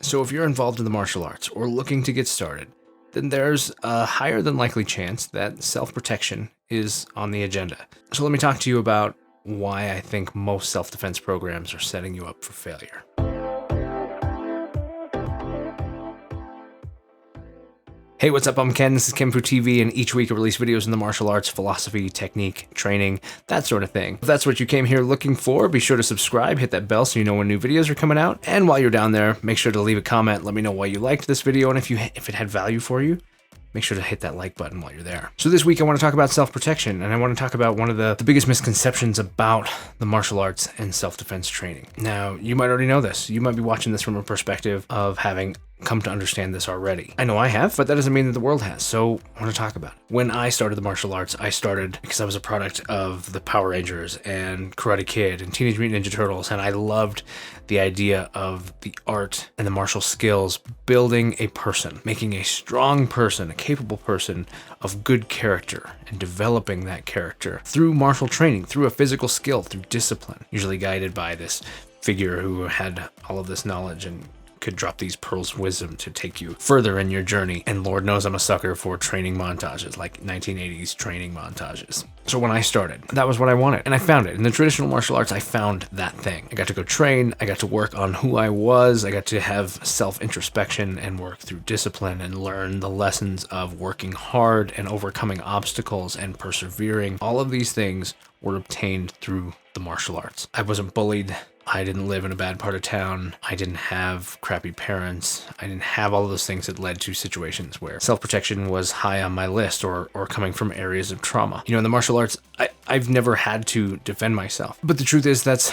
So if you're involved in the martial arts or looking to get started, then there's a higher than likely chance that self-protection is on the agenda. So let me talk to you about why I think most self-defense programs are setting you up for failure. Hey, what's up? I'm Ken. This is kenfuTV, and each week I release videos in the martial arts, philosophy, technique, training, that sort of thing. If that's what you came here looking for, be sure to subscribe, hit that bell so you know when new videos are coming out. And while you're down there, make sure to leave a comment. Let me know why you liked this video, and if it had value for you, make sure to hit that like button while you're there. So this week I want to talk about self-protection, and I want to talk about one of the biggest misconceptions about the martial arts and self-defense training. Now, you might already know this. You might be watching this from a perspective of having come to understand this already. I know I have, but that doesn't mean that the world has, so I want to talk about it. When I started the martial arts, I started because I was a product of the Power Rangers and Karate Kid and Teenage Mutant Ninja Turtles, and I loved the idea of the art and the martial skills building a person, making a strong person, a capable person of good character, and developing that character through martial training, through a physical skill, through discipline, usually guided by this figure who had all of this knowledge and could drop these pearls of wisdom to take you further in your journey. And Lord knows I'm a sucker for training montages, like 1980s training montages. So when I started, that was what I wanted, and I found it. In the traditional martial arts, I found that thing. I got to go train, I got to work on who I was, I got to have self-introspection and work through discipline and learn the lessons of working hard and overcoming obstacles and persevering. All of these things were obtained through the martial arts. I wasn't bullied. I didn't live in a bad part of town. I didn't have crappy parents. I didn't have all of those things that led to situations where self-protection was high on my list or coming from areas of trauma. You know, in the martial arts, I've never had to defend myself. But the truth is that's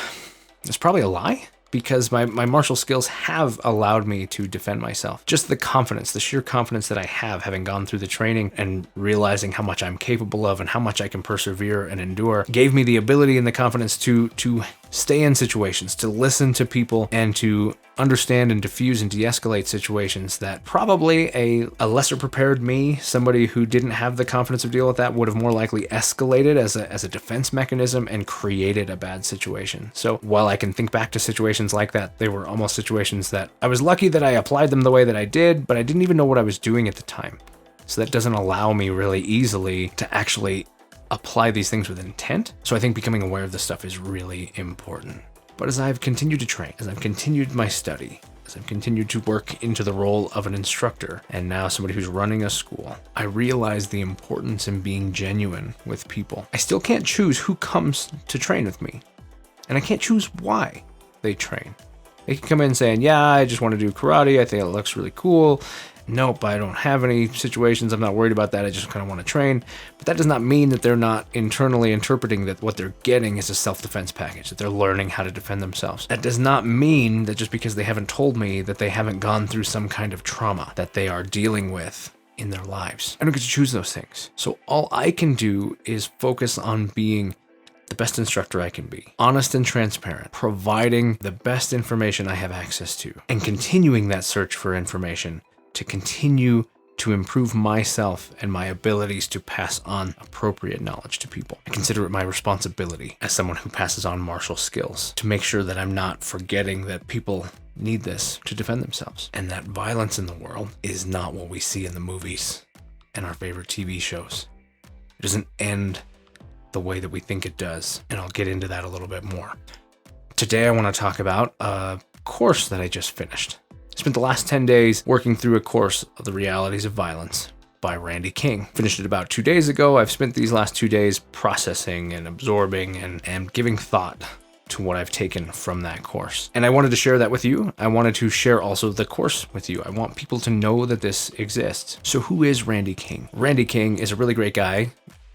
probably a lie, because my martial skills have allowed me to defend myself. Just the confidence, the sheer confidence that I have, having gone through the training and realizing how much I'm capable of and how much I can persevere and endure, gave me the ability and the confidence to stay in situations, to listen to people, and to understand and diffuse and de-escalate situations that probably a lesser prepared me, somebody who didn't have the confidence to deal with that, would have more likely escalated as a defense mechanism and created a bad situation. So while I can think back to situations like that, they were almost situations that I was lucky that I applied them the way that I did, but I didn't even know what I was doing at the time. So that doesn't allow me really easily to actually apply these things with intent. So I think becoming aware of this stuff is really important. But as I've continued to train, as I've continued my study, as I've continued to work into the role of an instructor, and now somebody who's running a school, I realize the importance in being genuine with people. I still can't choose who comes to train with me, and I can't choose why they train. They can come in saying, yeah, I just want to do karate, I think it looks really cool. Nope, I don't have any situations, I'm not worried about that, I just kind of want to train. But that does not mean that they're not internally interpreting that what they're getting is a self-defense package, that they're learning how to defend themselves. That does not mean that just because they haven't told me that they haven't gone through some kind of trauma that they are dealing with in their lives. I don't get to choose those things. So all I can do is focus on being the best instructor I can be, honest and transparent, providing the best information I have access to, and continuing that search for information to continue to improve myself and my abilities to pass on appropriate knowledge to people. I consider it my responsibility as someone who passes on martial skills to make sure that I'm not forgetting that people need this to defend themselves, and that violence in the world is not what we see in the movies and our favorite TV shows. It doesn't end the way that we think it does, and I'll get into that a little bit more. Today I want to talk about a course that I just finished. I spent the last 10 days working through a course of the realities of violence by Randy King. Finished it about 2 days ago. I've spent these last 2 days processing and absorbing and giving thought to what I've taken from that course. And I wanted to share that with you. I wanted to share also the course with you. I want people to know that this exists. So who is Randy King? Randy King is a really great guy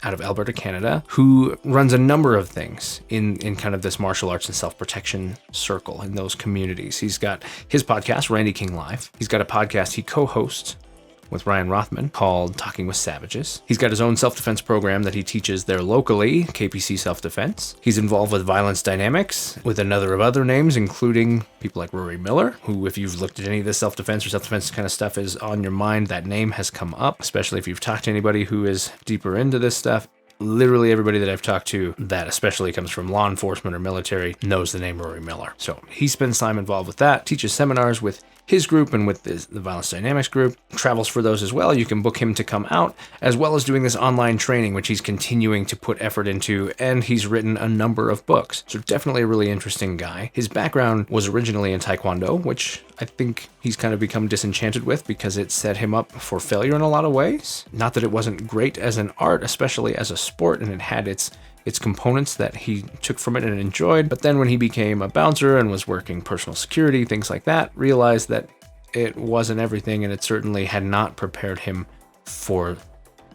out of Alberta, Canada, who runs a number of things in kind of this martial arts and self-protection circle in those communities. He's got his podcast, Randy King Live. He's got a podcast he co-hosts with Ryan Rothman called Talking with Savages. He's got his own self-defense program that he teaches there locally, KPC Self-Defense. He's involved with Violence Dynamics with another of other names, including people like Rory Miller, who, if you've looked at any of this self-defense or self-defense kind of stuff is on your mind, that name has come up, especially if you've talked to anybody who is deeper into this stuff. Literally everybody that I've talked to that especially comes from law enforcement or military knows the name Rory Miller. So he spends time involved with that, teaches seminars with his group and with the Violence Dynamics group, travels for those as well. You can book him to come out, as well as doing this online training, which he's continuing to put effort into, and he's written a number of books. So definitely a really interesting guy. His background was originally in Taekwondo, which I think he's kind of become disenchanted with because it set him up for failure in a lot of ways. Not that it wasn't great as an art, especially as a sport, and it had its components that he took from it and enjoyed. But then when he became a bouncer and was working personal security, things like that, realized that it wasn't everything, and it certainly had not prepared him for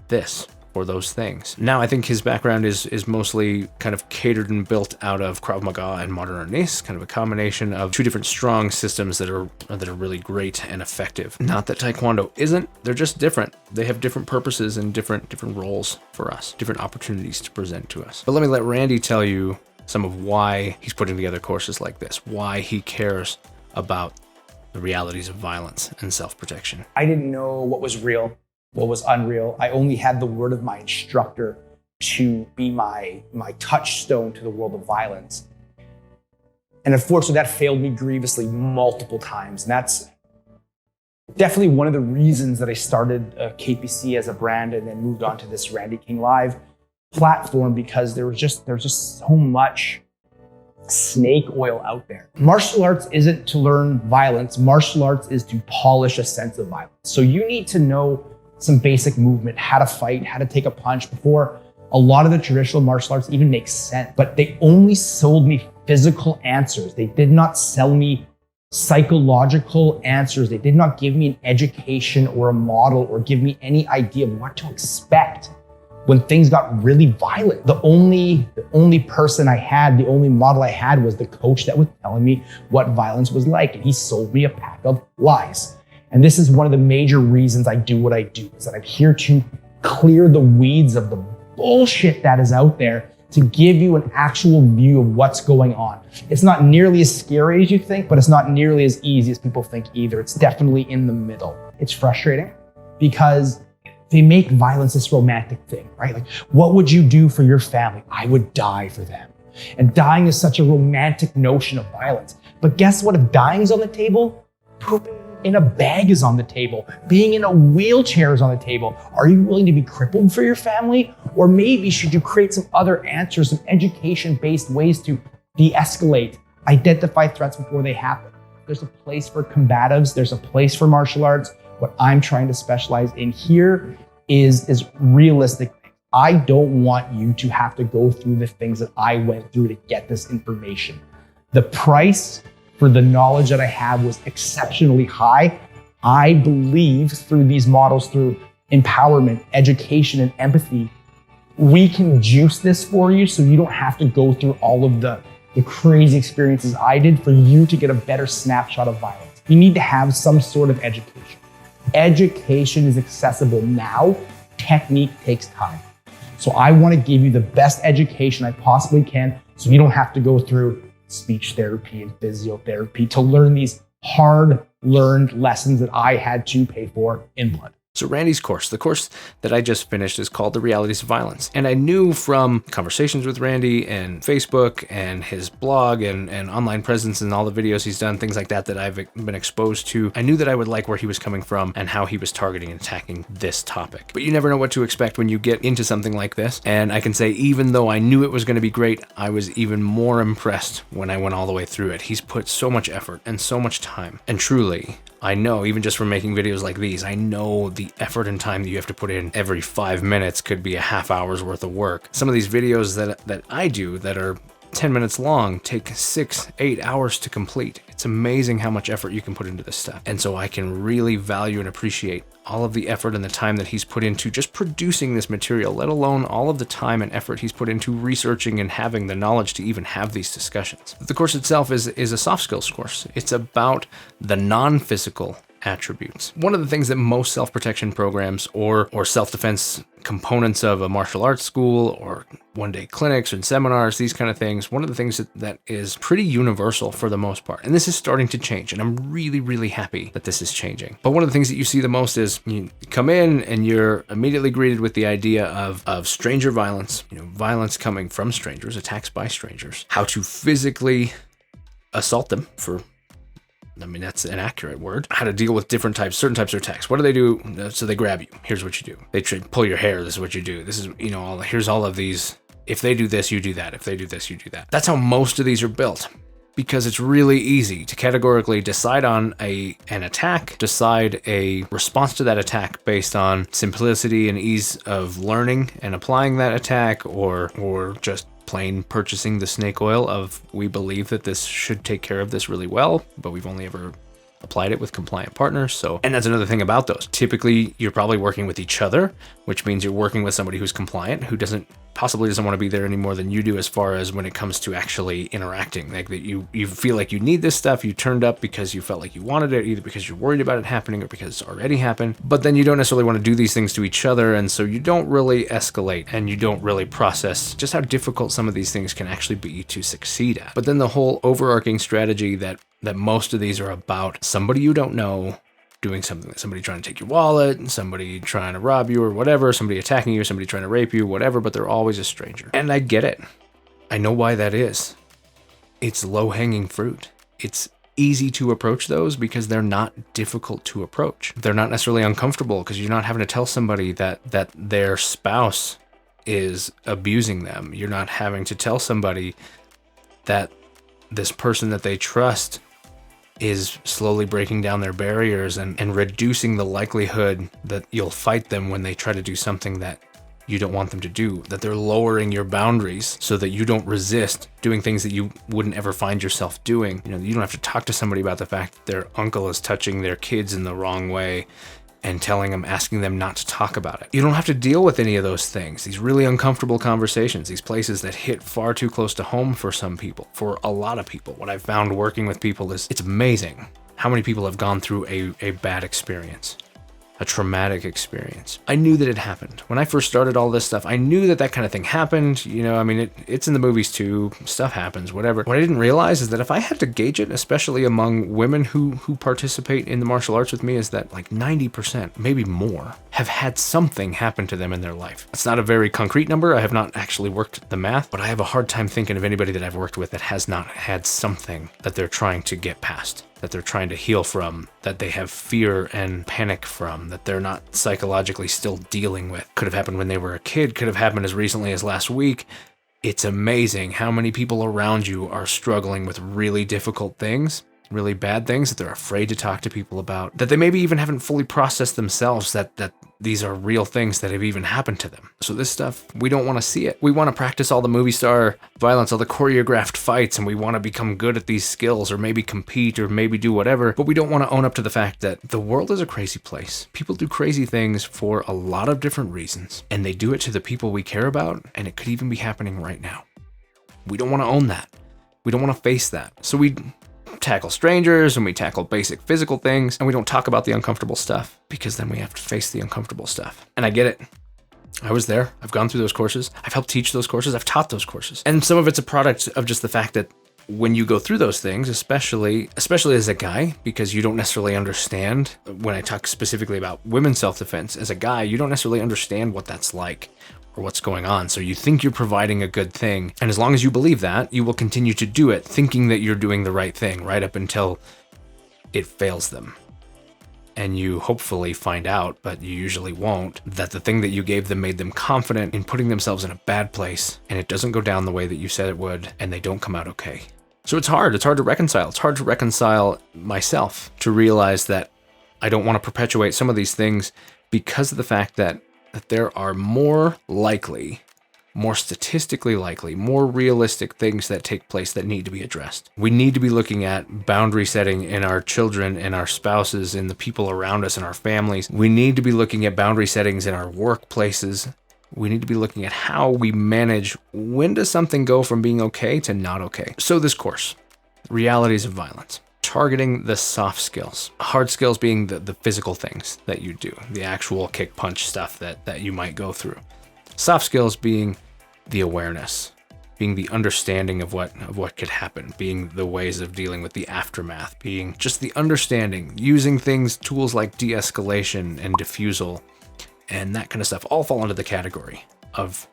this, or those things. Now, I think his background is mostly kind of catered and built out of Krav Maga and modern arnis, kind of a combination of two different strong systems that are really great and effective. Not that Taekwondo isn't, they're just different. They have different purposes and different roles for us, different opportunities to present to us. But let me let Randy tell you some of why he's putting together courses like this, why he cares about the realities of violence and self-protection. I didn't know what was real, what was unreal. I only had the word of my instructor to be my touchstone to the world of violence. And unfortunately, that failed me grievously multiple times. And that's definitely one of the reasons that I started KPC as a brand and then moved on to this Randy King Live platform, because there's just so much snake oil out there. Martial arts isn't to learn violence. Martial arts is to polish a sense of violence. So you need to know some basic movement, how to fight, how to take a punch before a lot of the traditional martial arts even make sense. But they only sold me physical answers. They did not sell me psychological answers. They did not give me an education or a model or give me any idea of what to expect when things got really violent. The only person I had, the only model I had was the coach that was telling me what violence was like. And he sold me a pack of lies. And this is one of the major reasons I do what I do, is that I'm here to clear the weeds of the bullshit that is out there to give you an actual view of what's going on. It's not nearly as scary as you think, but it's not nearly as easy as people think either. It's definitely in the middle. It's frustrating because they make violence this romantic thing, right? Like, what would you do for your family? I would die for them. And dying is such a romantic notion of violence. But guess what? If dying is on the table, pooping in a bag is on the table. Being in a wheelchair is on the table. Are you willing to be crippled for your family? Or maybe should you create some other answers, some education-based ways to de-escalate, identify threats before they happen? There's a place for combatives. There's a place for martial arts. What I'm trying to specialize in here is realistic. I don't want you to have to go through the things that I went through to get this information. The price for the knowledge that I have was exceptionally high. I believe through these models, through empowerment, education, and empathy, we can juice this for you so you don't have to go through all of the crazy experiences I did for you to get a better snapshot of violence. You need to have some sort of education. Education is accessible now. Technique takes time. So I want to give you the best education I possibly can so you don't have to go through speech therapy and physiotherapy to learn these hard-learned lessons that I had to pay for in blood. So Randy's course, the course that I just finished, is called The Realities of Violence. And I knew from conversations with Randy and Facebook and his blog and online presence and all the videos he's done, things like that I've been exposed to, I knew that I would like where he was coming from and how he was targeting and attacking this topic. But you never know what to expect when you get into something like this. And I can say, even though I knew it was going to be great, I was even more impressed when I went all the way through it. He's put so much effort and so much time. And truly, I know, even just from making videos like these, I know the effort and time that you have to put in every 5 minutes could be a half hour's worth of work. Some of these videos that I do that are 10 minutes long take 6-8 hours to complete. It's amazing how much effort you can put into this stuff. And so I can really value and appreciate all of the effort and the time that he's put into just producing this material, let alone all of the time and effort he's put into researching and having the knowledge to even have these discussions. The course itself is a soft skills course. It's about the non-physical attributes. One of the things that most self-protection programs or self-defense components of a martial arts school or one-day clinics and seminars, these kind of things, one of the things that is pretty universal for the most part. And this is starting to change, and I'm really, really happy that this is changing. But one of the things that you see the most is you come in and you're immediately greeted with the idea of stranger violence, violence coming from strangers, attacks by strangers, how to physically assault them, for I mean, that's an accurate word. How to deal with certain types of attacks. What do they do? So they grab you. Here's what you do. They pull your hair. This is what you do. This is, here's all of these. If they do this, you do that. If they do this, you do that. That's how most of these are built, because it's really easy to categorically decide on an attack, decide a response to that attack based on simplicity and ease of learning and applying that attack, or just plain purchasing the snake oil of, we believe that this should take care of this really well, but we've only ever applied it with compliant partners. So, and that's another thing about those. Typically, you're probably working with each other, which means you're working with somebody who's compliant, who possibly doesn't want to be there any more than you do, as far as when it comes to actually interacting. Like that you feel like you need this stuff, you turned up because you felt like you wanted it, either because you're worried about it happening or because it's already happened. But then you don't necessarily want to do these things to each other, and so you don't really escalate, and you don't really process just how difficult some of these things can actually be to succeed at. But then the whole overarching strategy that most of these are about somebody you don't know doing something, somebody trying to take your wallet, somebody trying to rob you or whatever, somebody attacking you, somebody trying to rape you, whatever, but they're always a stranger. And I get it. I know why that is. It's low-hanging fruit. It's easy to approach those because they're not difficult to approach. They're not necessarily uncomfortable because you're not having to tell somebody that their spouse is abusing them. You're not having to tell somebody that this person that they trust is slowly breaking down their barriers and reducing the likelihood that you'll fight them when they try to do something that you don't want them to do, that they're lowering your boundaries so that you don't resist doing things that you wouldn't ever find yourself doing. You don't have to talk to somebody about the fact that their uncle is touching their kids in the wrong way and asking them not to talk about it. You don't have to deal with any of those things, these really uncomfortable conversations, these places that hit far too close to home for some people, for a lot of people. What I've found working with people is it's amazing how many people have gone through a bad experience, a traumatic experience. I knew that it happened. When I first started all this stuff, I knew that kind of thing happened. It's in the movies too. Stuff happens, whatever. What I didn't realize is that if I had to gauge it, especially among women who participate in the martial arts with me, is that like 90%, maybe more, have had something happen to them in their life. It's not a very concrete number. I have not actually worked the math, but I have a hard time thinking of anybody that I've worked with that has not had something that they're trying to get past, that they're trying to heal from, that they have fear and panic from, that they're not psychologically still dealing with. Could have happened when they were a kid, could have happened as recently as last week. It's amazing how many people around you are struggling with really difficult things, really bad things that they're afraid to talk to people about, that they maybe even haven't fully processed themselves, that these are real things that have even happened to them. So this stuff, we don't want to see it. We want to practice all the movie star violence, all the choreographed fights, and we want to become good at these skills, or maybe compete, or maybe do whatever, but we don't want to own up to the fact that the world is a crazy place. People do crazy things for a lot of different reasons, and they do it to the people we care about, and it could even be happening right now. We don't want to own that. We don't want to face that. So we tackle strangers and we tackle basic physical things, and we don't talk about the uncomfortable stuff, because then we have to face the uncomfortable stuff. And I get it. I was there. I've gone through those courses. I've helped teach those courses. I've taught those courses. And some of it's a product of just the fact that when you go through those things, especially as a guy, because you don't necessarily understand, when I talk specifically about women's self-defense, as a guy, you don't necessarily understand what that's like or what's going on. So you think you're providing a good thing, and as long as you believe that, you will continue to do it, thinking that you're doing the right thing, right up until it fails them. And you hopefully find out, but you usually won't, that the thing that you gave them made them confident in putting themselves in a bad place, and it doesn't go down the way that you said it would, and they don't come out okay. So it's hard to reconcile. It's hard to reconcile myself, to realize that I don't want to perpetuate some of these things because of the fact that there are more statistically likely, more realistic things that take place that need to be addressed. We need to be looking at boundary setting in our children and our spouses and the people around us and our families. We need to be looking at boundary settings in our workplaces. We need to be looking at how we manage when does something go from being okay to not okay. So this course, Realities of Violence, targeting the soft skills, hard skills being the physical things that you do, the actual kick punch stuff that you might go through. Soft skills being the awareness, being the understanding of what could happen, being the ways of dealing with the aftermath, being just the understanding, using tools like de-escalation and diffusal and that kind of stuff all fall into the category of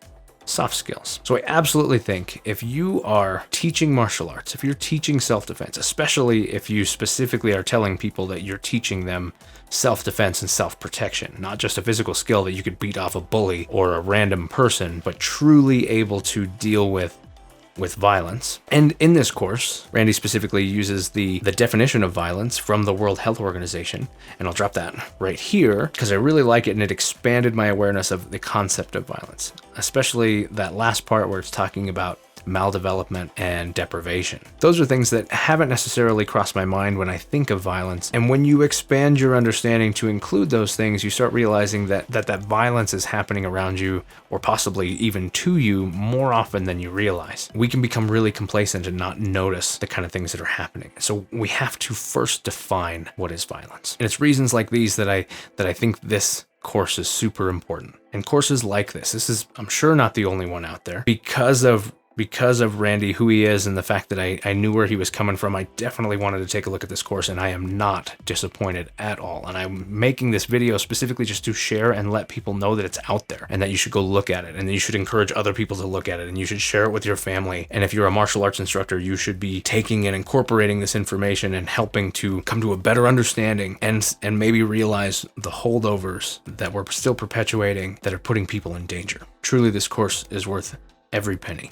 soft skills. So I absolutely think if you are teaching martial arts, if you're teaching self-defense, especially if you specifically are telling people that you're teaching them self-defense and self-protection, not just a physical skill that you could beat off a bully or a random person, but truly able to deal with violence. And in this course, Randy specifically uses the definition of violence from the World Health Organization. And I'll drop that right here because I really like it and it expanded my awareness of the concept of violence, especially that last part where it's talking about maldevelopment and deprivation. Those are things that haven't necessarily crossed my mind when I think of violence. And when you expand your understanding to include those things, you start realizing that violence is happening around you, or possibly even to you, more often than you realize. We can become really complacent and not notice the kind of things that are happening. So we have to first define what is violence. And it's reasons like these that I think this course is super important. And courses like this is, I'm sure, not the only one out there. Because of Randy, who he is, and the fact that I knew where he was coming from, I definitely wanted to take a look at this course, and I am not disappointed at all. And I'm making this video specifically just to share and let people know that it's out there and that you should go look at it, and that you should encourage other people to look at it, and you should share it with your family. And if you're a martial arts instructor, you should be taking and incorporating this information and helping to come to a better understanding and maybe realize the holdovers that we're still perpetuating that are putting people in danger. Truly, this course is worth every penny.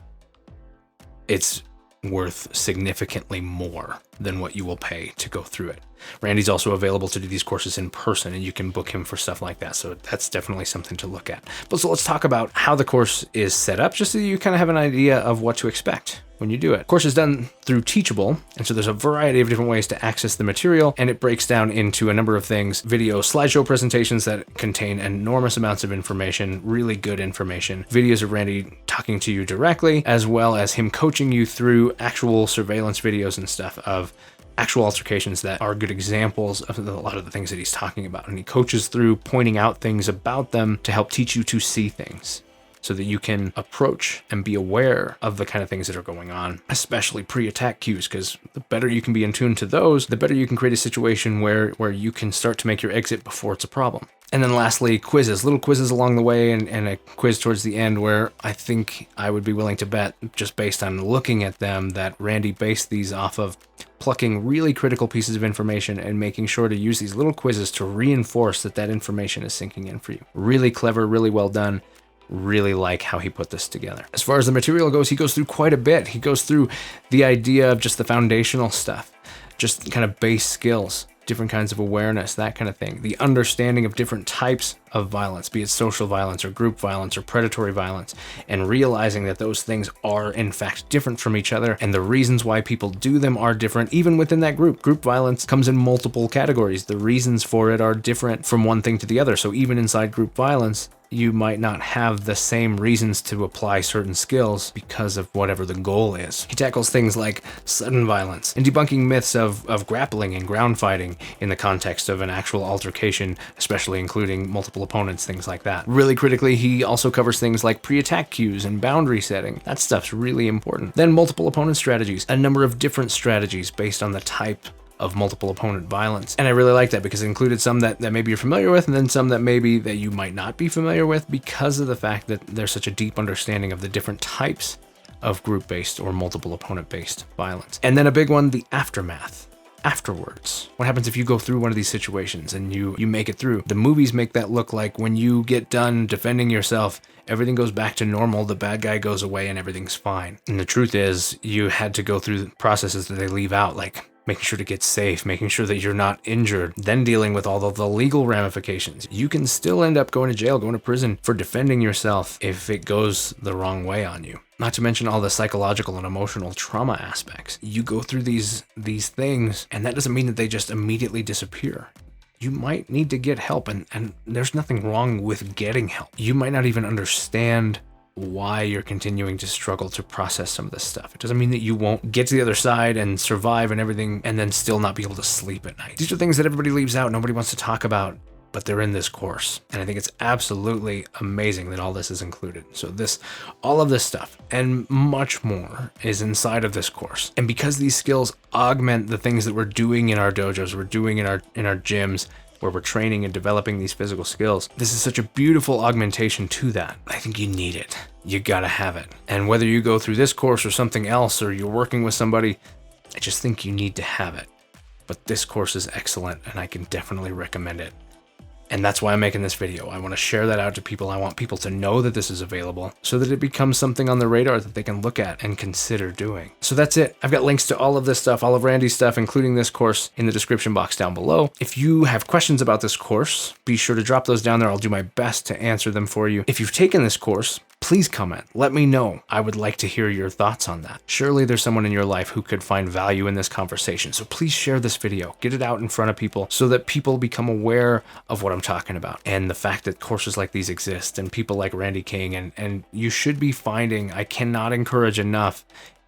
It's worth significantly more than what you will pay to go through it. Randy's also available to do these courses in person, and you can book him for stuff like that. So that's definitely something to look at. But so let's talk about how the course is set up, just so you kind of have an idea of what to expect when you do it. The course is done through Teachable, and so there's a variety of different ways to access the material, and it breaks down into a number of things: video slideshow presentations that contain enormous amounts of information, really good information, videos of Randy talking to you directly, as well as him coaching you through actual surveillance videos and stuff of actual altercations that are good examples of a lot of the things that he's talking about. And he coaches through pointing out things about them to help teach you to see things, so that you can approach and be aware of the kind of things that are going on, especially pre-attack cues, because the better you can be in tune to those, the better you can create a situation where you can start to make your exit before it's a problem. And then lastly, quizzes, little quizzes along the way, and a quiz towards the end where I think I would be willing to bet, just based on looking at them, that Randy based these off of plucking really critical pieces of information and making sure to use these little quizzes to reinforce that information is sinking in for you. Really clever, really well done. Really like how he put this together. As far as the material goes, he goes through quite a bit. He goes through the idea of just the foundational stuff, just kind of base skills, different kinds of awareness, that kind of thing. The understanding of different types of violence, be it social violence or group violence or predatory violence, and realizing that those things are in fact different from each other, and the reasons why people do them are different even within that group. Group violence comes in multiple categories. The reasons for it are different from one thing to the other. So even inside group violence, you might not have the same reasons to apply certain skills because of whatever the goal is. He tackles things like sudden violence and debunking myths of grappling and ground fighting in the context of an actual altercation, especially including multiple opponents, things like that. Really critically, he also covers things like pre-attack cues and boundary setting. That stuff's really important. Then multiple opponent strategies, a number of different strategies based on the type of multiple opponent violence. And I really like that because it included some that maybe you're familiar with, and then some that maybe that you might not be familiar with, because of the fact that there's such a deep understanding of the different types of group-based or multiple opponent-based violence. And then a big one, the aftermath. Afterwards, what happens if you go through one of these situations and you make it through? The movies make that look like when you get done defending yourself, everything goes back to normal, the bad guy goes away, and everything's fine. And the truth is, you had to go through the processes that they leave out, like making sure to get safe, making sure that you're not injured, then dealing with all of the legal ramifications. You can still end up going to jail, going to prison for defending yourself if it goes the wrong way on you. Not to mention all the psychological and emotional trauma aspects. You go through these things, and that doesn't mean that they just immediately disappear. You might need to get help, and there's nothing wrong with getting help. You might not even understand why you're continuing to struggle to process some of this stuff. It doesn't mean that you won't get to the other side and survive and everything and then still not be able to sleep at night. These are things that everybody leaves out, nobody wants to talk about, but they're in this course. And I think it's absolutely amazing that all this is included. So all of this stuff and much more is inside of this course. And because these skills augment the things that we're doing in our dojos, we're doing in our gyms, where we're training and developing these physical skills. This is such a beautiful augmentation to that. I think you need it. You gotta have it. And whether you go through this course or something else, or you're working with somebody, I just think you need to have it. But this course is excellent, and I can definitely recommend it. And that's why I'm making this video. I want to share that out to people. I want people to know that this is available so that it becomes something on the radar that they can look at and consider doing. So that's it. I've got links to all of this stuff, all of Randy's stuff, including this course, in the description box down below. If you have questions about this course, be sure to drop those down there. I'll do my best to answer them for you. If you've taken this course, please comment. Let me know. I would like to hear your thoughts on that. Surely there's someone in your life who could find value in this conversation. So please share this video. Get it out in front of people so that people become aware of what I'm talking about and the fact that courses like these exist and people like Randy King. And you should be finding, I cannot encourage enough,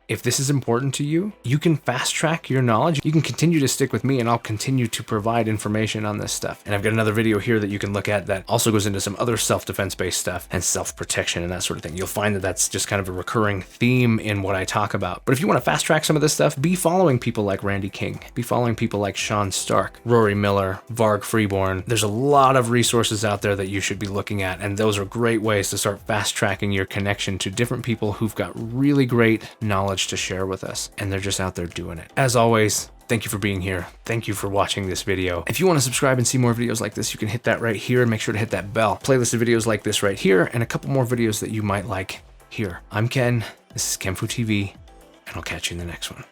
if this is important to you, you can fast track your knowledge. You can continue to stick with me and I'll continue to provide information on this stuff. And I've got another video here that you can look at that also goes into some other self-defense based stuff and self-protection and that sort of thing. You'll find that that's just kind of a recurring theme in what I talk about. But if you want to fast track some of this stuff, be following people like Randy King, be following people like Sean Stark, Rory Miller, Varg Freeborn. There's a lot of resources out there that you should be looking at. And those are great ways to start fast tracking your connection to different people who've got really great knowledge to share with us, and they're just out there doing it. As always, thank you for being here. Thank you for watching this video. If you want to subscribe and see more videos like this, you can hit that right here and make sure to hit that bell. Playlist of videos like this right here and a couple more videos that you might like here. I'm Ken, this is kenfuTV, and I'll catch you in the next one.